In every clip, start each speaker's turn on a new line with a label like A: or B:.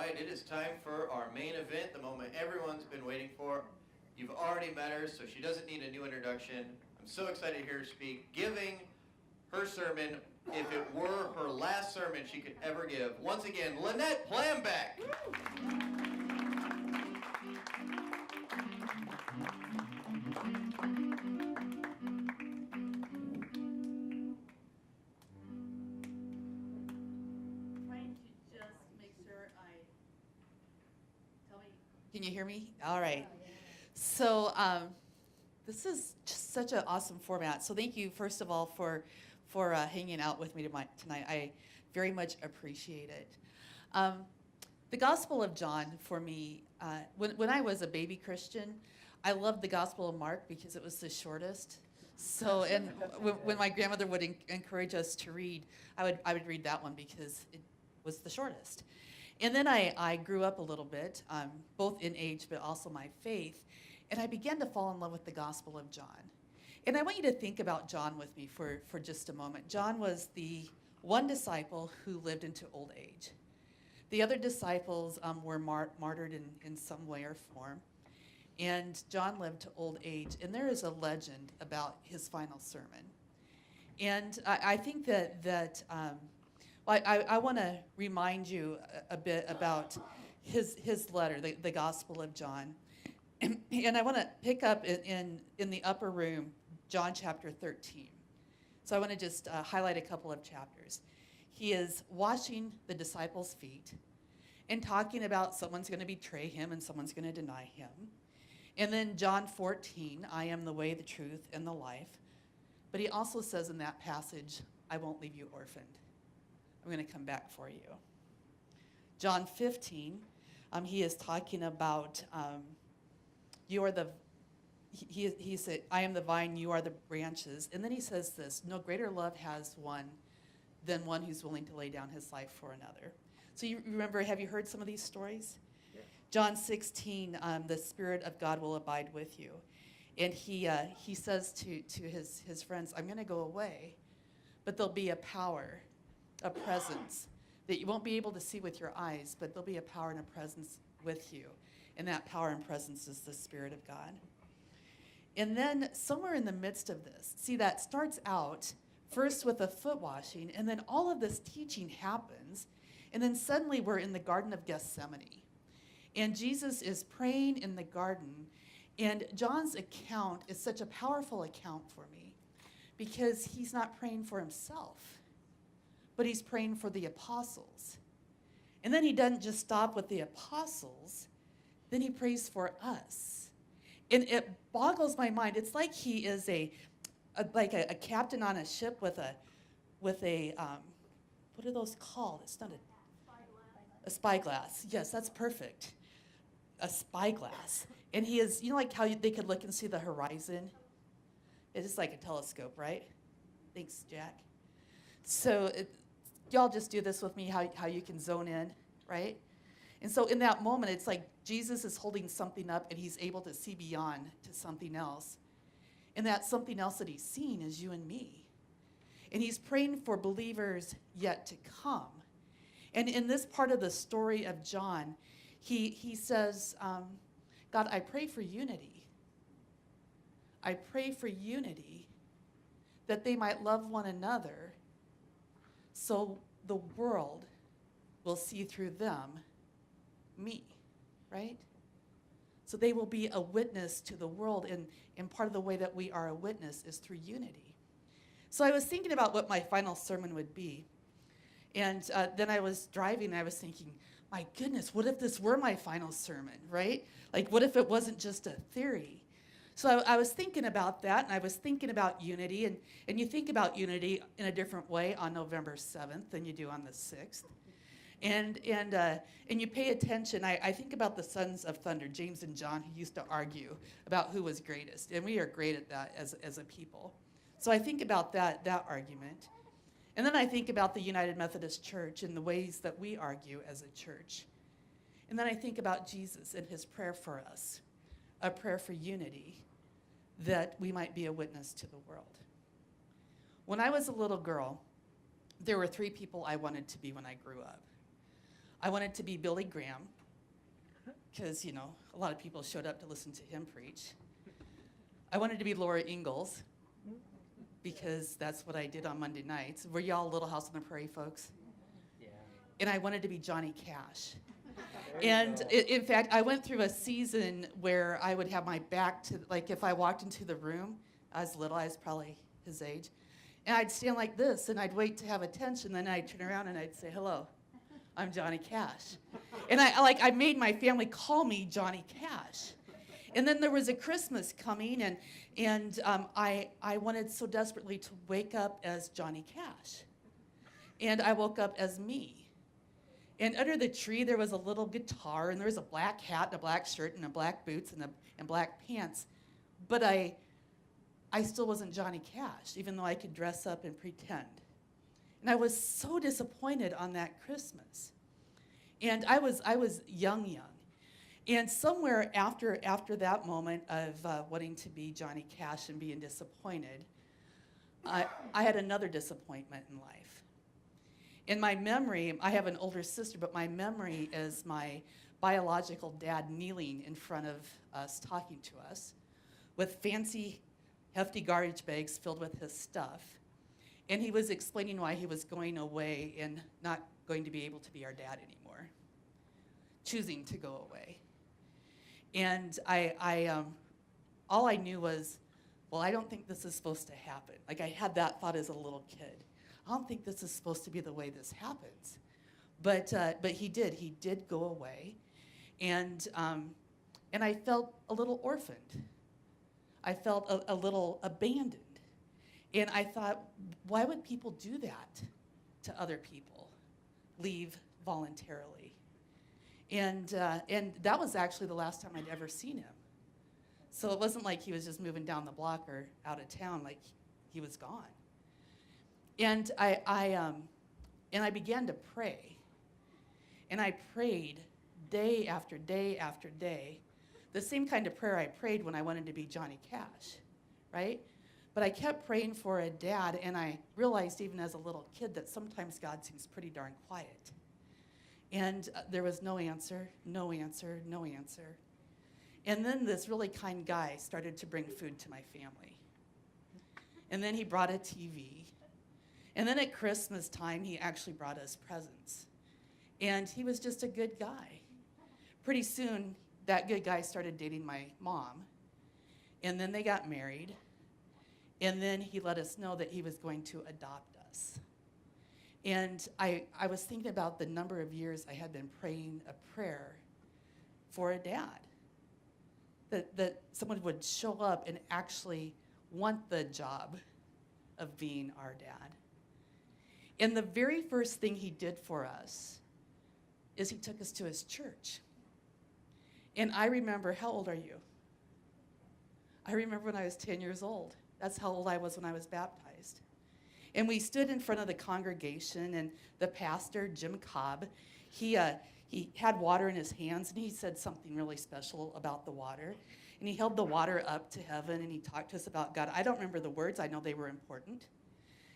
A: right, it is time for our main event, the moment everyone's been waiting for. You've already met her, so she doesn't need a new introduction. I'm so excited to hear her speak, giving her sermon, if it were her last sermon she could ever give. Once again, Lanette Plambeck.
B: Can you hear me? All right. So this is just such an awesome format. So thank you, first of all, for hanging out with me tonight. I very much appreciate it. The Gospel of John, for me, when I was a baby Christian, I loved the Gospel of Mark because it was the shortest. So, and when my grandmother would encourage us to read, I would read that one because it was the shortest. And then I grew up a little bit, both in age but also my faith, and I began to fall in love with the Gospel of John. And I want you to think about John with me for just a moment. John was the one disciple who lived into old age. The other disciples were martyred in some way or form, and John lived to old age. And there is a legend about his final sermon. And I think that I want to remind you a bit about his letter, the Gospel of John. And I want to pick up in the upper room, John chapter 13. So I want to just highlight a couple of chapters. He is washing the disciples' feet and talking about someone's going to betray him and someone's going to deny him. And then John 14, I am the way, the truth, and the life. But he also says in that passage, I won't leave you orphaned. I'm going to come back for you. John 15, he is talking about you are the, he said, I am the vine, you are the branches. And then he says this, no greater love has one than one who's willing to lay down his life for another. So you remember, have you heard some of these stories? Yeah. John 16, the Spirit of God will abide with you. And he says to his friends, I'm going to go away, but there'll be a power, a presence that you won't be able to see with your eyes, but there'll be a power and a presence with you. And that power and presence is the Spirit of God. And then somewhere in the midst of this, see, that starts out first with a foot washing, and then all of this teaching happens, and then suddenly we're in the Garden of Gethsemane. And Jesus is praying in the garden, and John's account is such a powerful account for me because he's not praying for himself, but he's praying for the apostles. And then he doesn't just stop with the apostles, then he prays for us. And it boggles my mind. It's like he is a captain on a ship with a what are those called? It's not a spyglass. Yes, that's perfect. A spyglass. And he is, you know, like how they could look and see the horizon? It's just like a telescope, right? Thanks, Jack. So y'all just do this with me, how you can zone in, right? And so in that moment, it's like Jesus is holding something up and he's able to see beyond to something else. And that something else that he's seeing is you and me. And he's praying for believers yet to come. And in this part of the story of John, he says, God, I pray for unity. I pray for unity that they might love one another so the world will see through them me, right? So they will be a witness to the world, and part of the way that we are a witness is through unity. So I was thinking about what my final sermon would be, and then I was driving and I was thinking, my goodness, what if this were my final sermon, right? Like, what if it wasn't just a theory? So I was thinking about that, and I was thinking about unity, and you think about unity in a different way on November 7th than you do on the 6th. And you pay attention. I think about the sons of thunder, James and John, who used to argue about who was greatest, and we are great at that as a people. So I think about that argument. And then I think about the United Methodist Church and the ways that we argue as a church. And then I think about Jesus and his prayer for us, a prayer for unity, that we might be a witness to the world. When I was a little girl, there were 3 people I wanted to be when I grew up. I wanted to be Billy Graham, because, you know, a lot of people showed up to listen to him preach. I wanted to be Laura Ingalls, because that's what I did on Monday nights. Were y'all Little House on the Prairie folks?
C: Yeah.
B: And I wanted to be Johnny Cash. And in fact, I went through a season where I would have my back to, like, if I walked into the room, I was little, I was probably his age, and I'd stand like this, and I'd wait to have attention, then I'd turn around and I'd say, hello, I'm Johnny Cash. And I made my family call me Johnny Cash. And then there was a Christmas coming, and I wanted so desperately to wake up as Johnny Cash. And I woke up as me. And under the tree, there was a little guitar, and there was a black hat, and a black shirt, and a black boots, and black pants. But I still wasn't Johnny Cash, even though I could dress up and pretend. And I was so disappointed on that Christmas. And I was young. And somewhere after that moment of wanting to be Johnny Cash and being disappointed, I had another disappointment in life. In my memory, I have an older sister, but my memory is my biological dad kneeling in front of us, talking to us, with fancy, hefty garbage bags filled with his stuff. And he was explaining why he was going away and not going to be able to be our dad anymore, choosing to go away. And all I knew was, well, I don't think this is supposed to happen. Like, I had that thought as a little kid. I don't think this is supposed to be the way this happens. But he did. He did go away. And I felt a little orphaned. I felt a little abandoned. And I thought, why would people do that to other people? Leave voluntarily. And that was actually the last time I'd ever seen him. So it wasn't like he was just moving down the block or out of town, like he was gone. And I began to pray. And I prayed day after day after day, the same kind of prayer I prayed when I wanted to be Johnny Cash, right? But I kept praying for a dad, and I realized even as a little kid that sometimes God seems pretty darn quiet. And there was no answer, no answer, no answer. And then this really kind guy started to bring food to my family. And then he brought a TV. And then at Christmas time, he actually brought us presents. And he was just a good guy. Pretty soon, that good guy started dating my mom. And then they got married. And then he let us know that he was going to adopt us. And I was thinking about the number of years I had been praying a prayer for a dad. That someone would show up and actually want the job of being our dad. And the very first thing he did for us is he took us to his church. And I remember, how old are you? I remember when I was 10 years old. That's how old I was when I was baptized. And we stood in front of the congregation, and the pastor, Jim Cobb, he had water in his hands, and he said something really special about the water. And he held the water up to heaven, and he talked to us about God. I don't remember the words. I know they were important.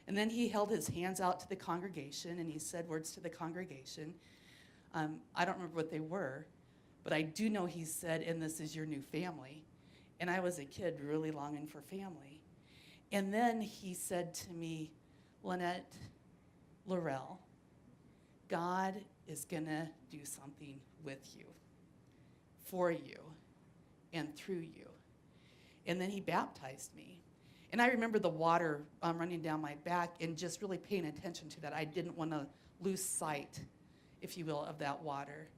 B: And then he held his hands out to the congregation, and he said words to the congregation. I don't remember what they were, but I do know he said, and this is your new family. And I was a kid really longing for family. And then he said to me, Lanette, Laurel, God is going to do something with you, for you, and through you. And then he baptized me. And I remember the water running down my back and just really paying attention to that. I didn't want to lose sight, if you will, of that water.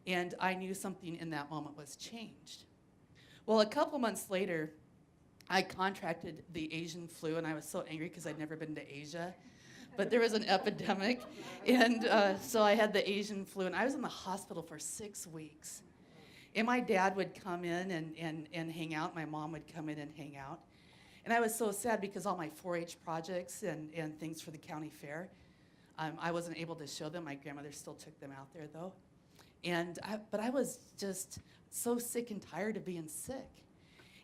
B: And I knew something in that moment was changed. Well, a couple months later, I contracted the Asian flu, and I was so angry because I'd never been to Asia. But there was an epidemic, and so I had the Asian flu, and I was in the hospital for 6 weeks. And my dad would come in and hang out. My mom would come in and hang out. And I was so sad because all my 4-H projects and things for the county fair, I wasn't able to show them. My grandmother still took them out there, though. But I was just so sick and tired of being sick.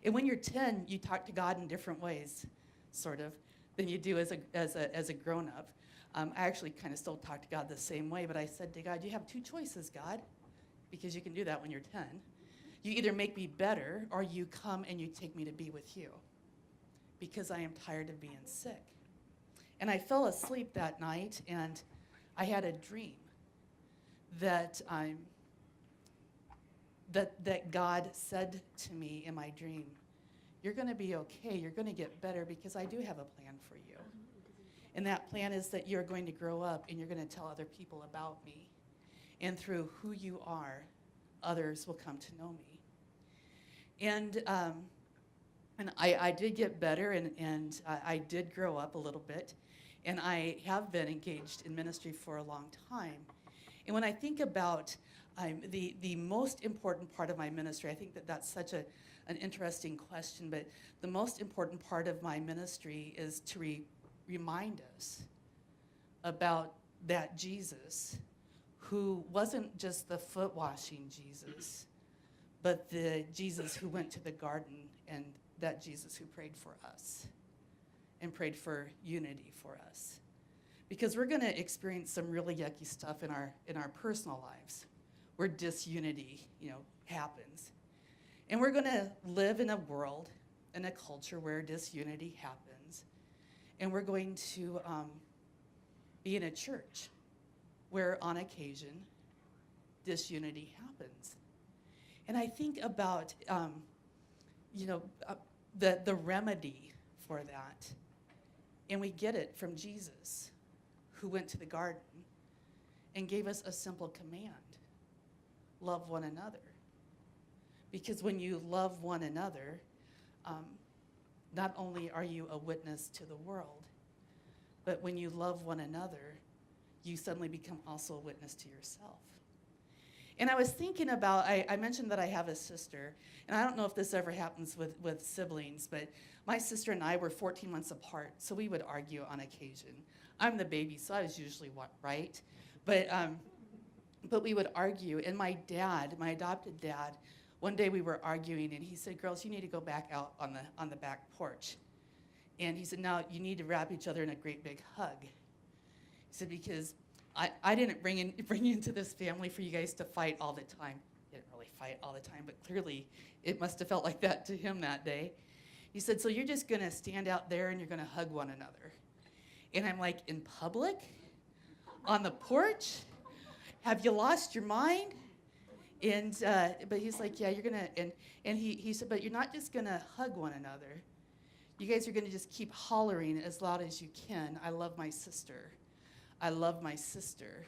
B: And when you're 10, you talk to God in different ways, sort of, than you do as a grown-up. I actually kind of still talk to God the same way, but I said to God, you have two choices, God, because you can do that when you're 10. You either make me better or you come and you take me to be with you because I am tired of being sick. And I fell asleep that night, and I had a dream that that God said to me in my dream, you're going to be okay. You're going to get better because I do have a plan for you. And that plan is that you're going to grow up and you're going to tell other people about me. And through who you are, others will come to know me. And I did get better, and I did grow up a little bit. And I have been engaged in ministry for a long time. And when I think about the most important part of my ministry, I think that that's such an interesting question, but the most important part of my ministry is to remind us about that Jesus who wasn't just the foot washing Jesus, but the Jesus who went to the garden, and that Jesus who prayed for us and prayed for unity for us. Because we're going to experience some really yucky stuff in our personal lives where disunity, happens. And we're going to live in a world, in a culture where disunity happens. And we're going to be in a church where on occasion disunity happens. And I think about, the remedy for that. And we get it from Jesus, who went to the garden and gave us a simple command: love one another. Because when you love one another, not only are you a witness to the world, but when you love one another, you suddenly become also a witness to yourself. And I was thinking about, I mentioned that I have a sister, and I don't know if this ever happens with siblings, but my sister and I were 14 months apart, so we would argue on occasion. I'm the baby, so I was usually right, but we would argue. And my dad, my adopted dad, one day we were arguing, and he said, "Girls, you need to go back out on the back porch." And he said, "Now you need to wrap each other in a great big hug." He said, "Because I didn't bring you into this family for you guys to fight all the time." You didn't really fight all the time, but clearly it must have felt like that to him that day. He said, "So you're just going to stand out there and you're going to hug one another." And I'm like, "In public? On the porch? Have you lost your mind?" And but he's like, "Yeah, you're going to," and he said, "But you're not just going to hug one another. You guys are going to just keep hollering as loud as you can, 'I love my sister. I love my sister.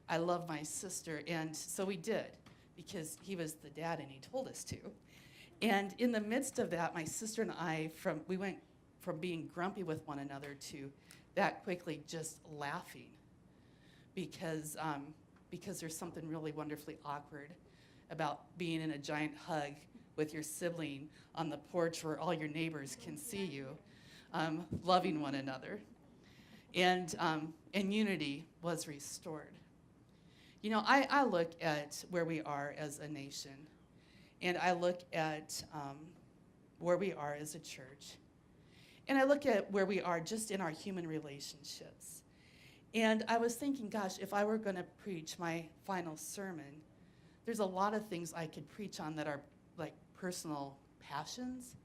B: I love my sister.'" And so we did, because he was the dad and he told us to. And in the midst of that, my sister and I, we went from being grumpy with one another to that quickly just laughing, because there's something really wonderfully awkward about being in a giant hug with your sibling on the porch where all your neighbors can see you, loving one another. And unity was restored. I look at where we are as a nation, and I look at where we are as a church, and I look at where we are just in our human relationships. And I was thinking, gosh, if I were going to preach my final sermon, there's a lot of things I could preach on that are like personal passions,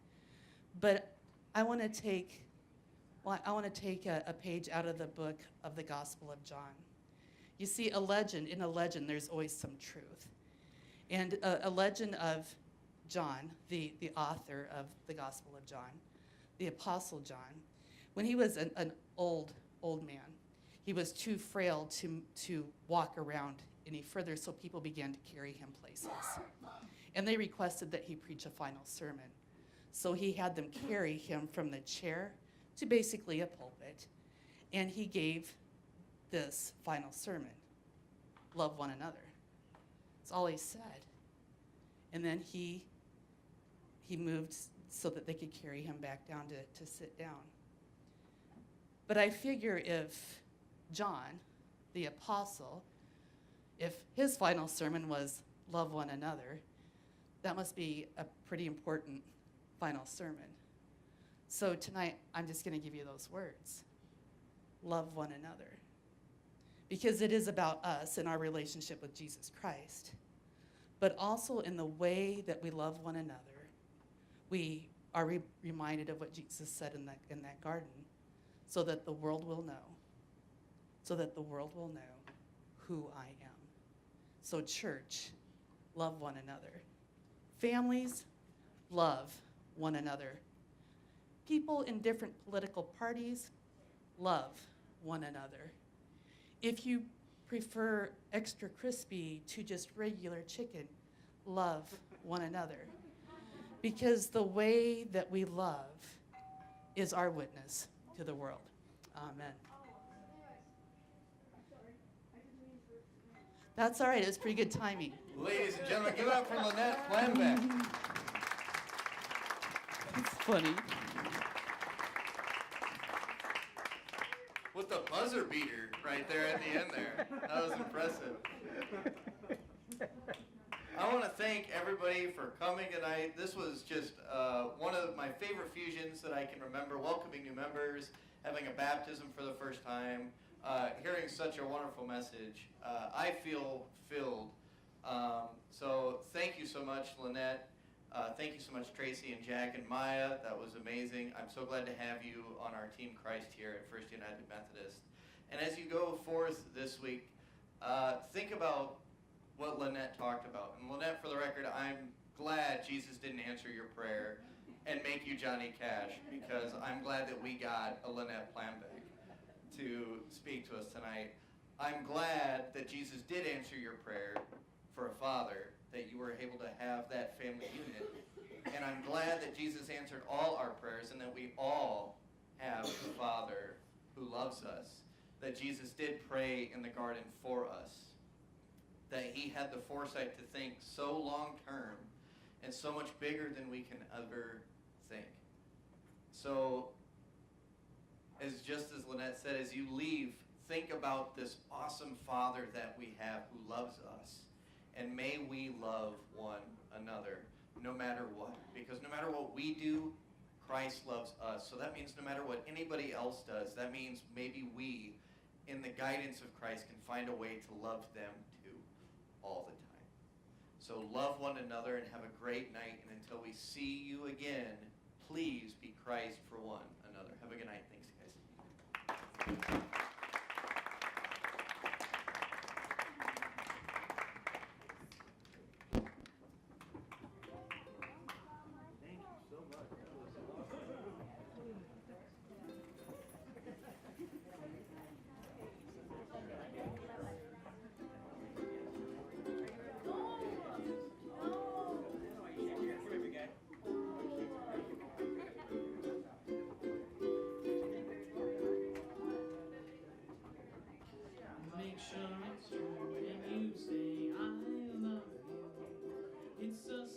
B: but I want to take a page out of the book of the Gospel of John. You see, in a legend, there's always some truth. And a legend of John, the author of the Gospel of John, the Apostle John, when he was an old man, he was too frail to walk around any further, so people began to carry him places. And they requested that he preach a final sermon. So he had them carry him from the chair to basically a pulpit, and he gave this final sermon: love one another. That's all he said. And then he moved so that they could carry him back down to sit down. But I figure if John, the apostle, if his final sermon was love one another, that must be a pretty important final sermon. So tonight, I'm just going to give you those words: love one another. because it is about us and our relationship with Jesus Christ, but also in the way that we love one another. We are reminded of what Jesus said in that garden, so that the world will know, who I am. So church, love one another. Families, love one another. People in different political parties, love one another. If you prefer extra crispy to just regular chicken, love one another. Because the way that we love is our witness to the world. Amen. That's all right, it was pretty good timing.
A: Ladies and gentlemen, give it up for Lanette Plambeck.
B: It's funny.
A: With the buzzer beater right there at the end there. That was impressive. I want to thank everybody for coming tonight. This was just one of my favorite fusions that I can remember, welcoming new members, having a baptism for the first time, hearing such a wonderful message. I feel filled. So thank you so much, Lanette. Thank you so much, Tracy and Jack and Maya. That was amazing. I'm so glad to have you on our Team Christ here at First United Methodist. And as you go forth this week, think about what Lanette talked about. And Lanette, for the record, I'm glad Jesus didn't answer your prayer and make you Johnny Cash, because I'm glad that we got a Lanette Plambeck to speak to us tonight. I'm glad that Jesus did answer your prayer for a father, that you were able to have that family unit. And I'm glad that Jesus answered all our prayers and that we all have a Father who loves us, that Jesus did pray in the garden for us, that he had the foresight to think so long term and so much bigger than we can ever think. So, just as Lanette said, as you leave, think about this awesome Father that we have who loves us. And may we love one another no matter what. Because no matter what we do, Christ loves us. So that means no matter what anybody else does, that means maybe we, in the guidance of Christ, can find a way to love them too, all the time. So love one another and have a great night. And until we see you again, please be Christ for one another. Have a good night. Thanks, guys.
C: Make sure it's true when you say I love you. It's a